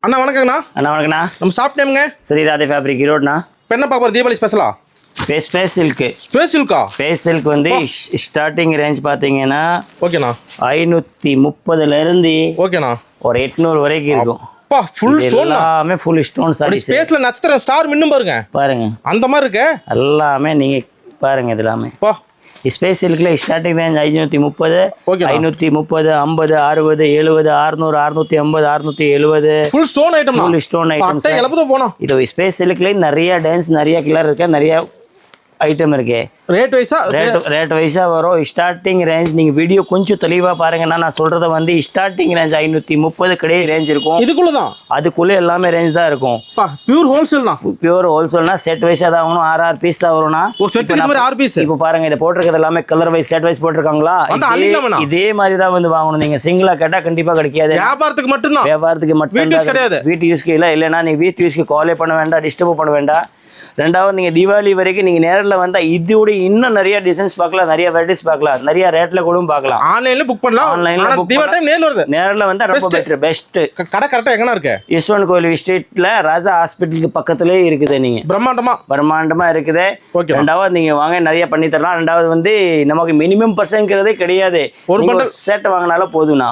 அண்ணா வணக்கங்கண்ணா. அண்ணா வணக்கண்ணா. நம்ம shop நேம்ங்க ஸ்ரீராதே fabric ஈரோடுண்ணா. இப்போ என்ன பார்க்க தீபாவளி ஸ்பெஷலா? Space silk. Space Chilika? Space silk வந்து ஸ்டார்டிங் ரேஞ்ச் பார்த்தீங்கன்னா ஓகேண்ணா 530 ஓகேண்ணா ஒரு 800 வரைக்கும் இருக்கும். பா ஃபுல் ஸ்டோன். எல்லாமே ஃபுல் ஸ்டோன் சாரி. ஸ்பேஸ்ல நட்சத்திரம் ஸ்டார் மின்னும் பாருங்க. பாருங்க அந்த மாதிரி இருக்கு எல்லாமே. நீங்க பாருங்க இது எல்லாமே. பா ஸ்பேஸ் சில்க்ல starting range 530 530 50 60 70 600 650 670 full stone item. Full stone item sir எலப்பத போணும். இது ஸ்பேஸ் சில்க்ல நிறைய டான்ஸ் நிறைய கலர் இருக்கு, நிறைய ஐட்டம் இருக்கு. ரேட் வைஸா வரும். ஸ்டார்டிங் ரேஞ்ச் நீங்க வீடியோ கொஞ்சம் தெளிவா பாருங்கன்னா நான் சொல்றத வந்து ஸ்டார்டிங் ரேஞ்ச் 530 கிடையே ரேஞ்ச் இருக்கும். இதுக்குள்ளதான் அதுக்குள்ள எல்லாமே ரேஞ்ச் தான் இருக்கும். பியூர் ஹோல்சேல் தான். பியூர் ஹோல்சேல்னா செட் வைஸா தான் ஆகணும். 6 பீஸ் தான் வரும்னா. செட் இந்த மாதிரி 6 பீஸ். இப்போ பாருங்க இத போட்டுருக்கிறது எல்லாமே கலர் வைஸ் செட் வைஸ் போட்டுருக்காங்களா? இதே மாதிரி தான் வந்து வாங்கணும். நீங்க சிங்கிளா கேட்டா கண்டிப்பா கிடைக்காது. வியாபாரத்துக்கு மட்டும் தான். வியாபாரத்துக்கு மட்டும் தான். வீட்டு யூஸ்க்கு இல்லைன்னா நீங்க வீட்டு யூஸ்க்கு காலே பண்ண வேண்டாம், டிஸ்டர்ப் பண்ண வேண்டாம். ரெண்டாவது நீங்கள் தீபாவளி வரைக்கும் நீங்கள் நேரில் வந்தால் இதோட இன்னும் நிறைய டிசைன்ஸ் பார்க்கலாம், நிறைய வெரைட்டிஸ் பார்க்கலாம், நிறைய ரேட்டில் கூட பார்க்கலாம். ஆன்லைனில் புக் பண்ணலாம். ஆன்லைனில் தீபாவளி டைம் நேரில் வந்தால் ரொம்ப பெட்டர் பெஸ்ட். கடை கரெக்டாக எங்கே இருக்கு? யஸ்வந்த் கோயில் ஸ்ட்ரீட்டில் ராஜா ஹாஸ்பிட்டலுக்கு பக்கத்துலேயே இருக்குது. நீங்கள் பிரம்மாண்டமாக இருக்குது. ரெண்டாவது நீங்கள் வாங்க நிறைய பண்ணி தரலாம். ரெண்டாவது வந்து நமக்கு மினிமம் பர்சன்ட்ங்கிறதே கிடையாது. ஒரு செட் வாங்கினாலும் போதும்ண்ணா.